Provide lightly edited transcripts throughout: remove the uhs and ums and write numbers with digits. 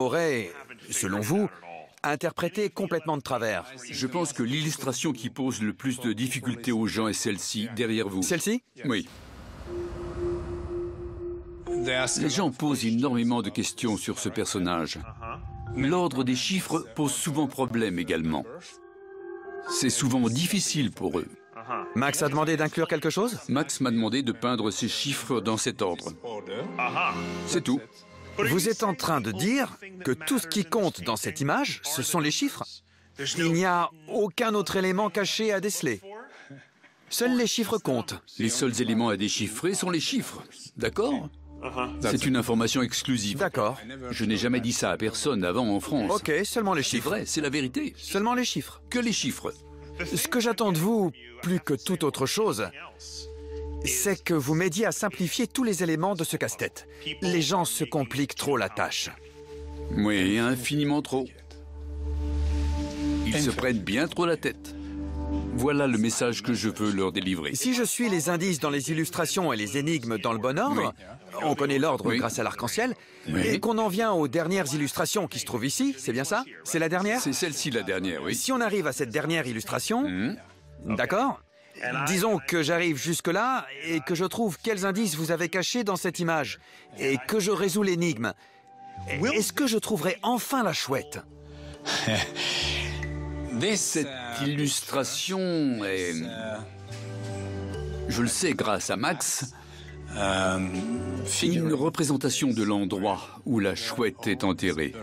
aurait, selon vous, interprété complètement de travers. Je pense que l'illustration qui pose le plus de difficultés aux gens est celle-ci, derrière vous. Celle-ci? Oui. Les gens posent énormément de questions sur ce personnage. L'ordre des chiffres pose souvent problème également. C'est souvent difficile pour eux. Max a demandé d'inclure quelque chose? Max m'a demandé de peindre ces chiffres dans cet ordre. C'est tout. Vous êtes en train de dire que tout ce qui compte dans cette image, ce sont les chiffres? Il n'y a aucun autre élément caché à déceler. Seuls les chiffres comptent. Les seuls éléments à déchiffrer sont les chiffres. D'accord? C'est une information exclusive. D'accord. Je n'ai jamais dit ça à personne avant en France. Ok, seulement les C'est chiffres. vrai, c'est la vérité. Seulement les chiffres. Que les chiffres. Ce que j'attends de vous, plus que toute autre chose, c'est que vous m'aidiez à simplifier tous les éléments de ce casse-tête. Les gens se compliquent trop la tâche. Oui, infiniment trop. Ils se prennent bien trop la tête. Voilà le message que je veux leur délivrer. Si je suis les indices dans les illustrations et les énigmes dans le bon ordre, on connaît l'ordre Oui. grâce à l'arc-en-ciel, Oui. et qu'on en vient aux dernières illustrations qui se trouvent ici, c'est bien ça? C'est la dernière? C'est celle-ci la dernière, oui. Si on arrive à cette dernière illustration, d'accord? Disons que j'arrive jusque-là et que je trouve quels indices vous avez cachés dans cette image et que je résous l'énigme. Est-ce que je trouverai enfin la chouette? Cette illustration est... Je le sais grâce à Max, une représentation de l'endroit où la chouette est enterrée.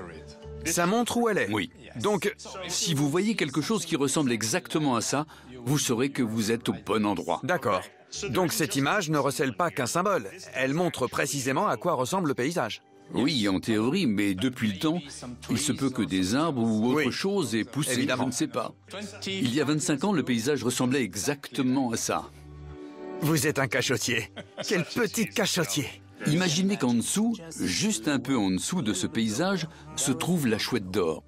Ça montre où elle est. Oui. Donc, Si vous voyez quelque chose qui ressemble exactement à ça, vous saurez que vous êtes au bon endroit. d'accord. Donc cette image ne recèle pas qu'un symbole. Elle montre précisément à quoi ressemble le paysage. Oui, en théorie, mais depuis le temps, il se peut que des arbres ou autre Oui. chose aient poussé, Évidemment. je ne sais pas. Il y a 25 ans, le paysage ressemblait exactement à ça. Vous êtes un cachotier. Quel petit cachotier. Imaginez qu'en dessous, juste un peu en dessous de ce paysage, se trouve la chouette d'or.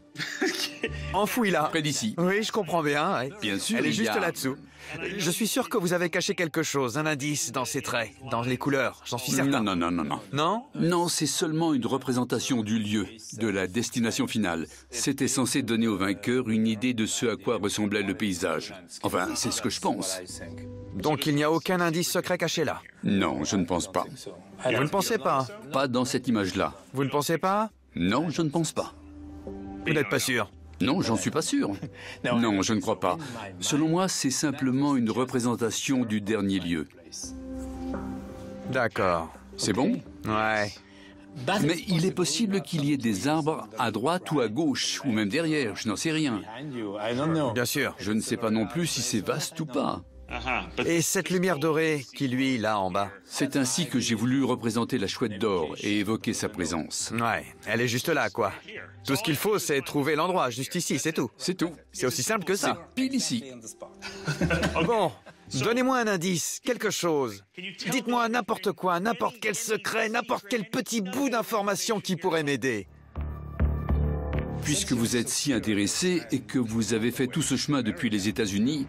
Enfouis-la. Près d'ici. Oui, je comprends bien. Ouais. Bien sûr, Elle est il y juste a- là-dessous. Je suis sûr que vous avez caché quelque chose, un indice dans ses traits, dans les couleurs. J'en suis certain. Non. Non? Non, c'est seulement une représentation du lieu, de la destination finale. C'était censé donner au vainqueur une idée de ce à quoi ressemblait le paysage. Enfin, c'est ce que je pense. Donc il n'y a aucun indice secret caché là. Non, je ne pense pas. Vous ne pensez pas? Pas dans cette image-là. Vous ne pensez pas? Non, je ne pense pas. Vous n'êtes pas sûr? Non, j'en suis pas sûr. Non, je ne crois pas. Selon moi, c'est simplement une représentation du dernier lieu. D'accord. C'est bon? Ouais. Mais il est possible qu'il y ait des arbres à droite ou à gauche, ou même derrière, je n'en sais rien. Bien sûr. Je ne sais pas non plus si c'est vaste ou pas. Et cette lumière dorée qui luit là en bas? C'est ainsi que j'ai voulu représenter la chouette d'or et évoquer sa présence. Ouais, elle est juste là, quoi. Tout ce qu'il faut, c'est trouver l'endroit, juste ici, c'est tout. C'est tout. C'est aussi simple que ça. Pile ici. Bon, donnez-moi un indice, quelque chose. Dites-moi n'importe quoi, n'importe quel secret, n'importe quel petit bout d'information qui pourrait m'aider. Puisque vous êtes si intéressé et que vous avez fait tout ce chemin depuis les États-Unis,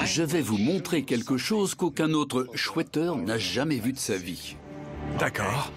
je vais vous montrer quelque chose qu'aucun autre chouetteur n'a jamais vu de sa vie. D'accord.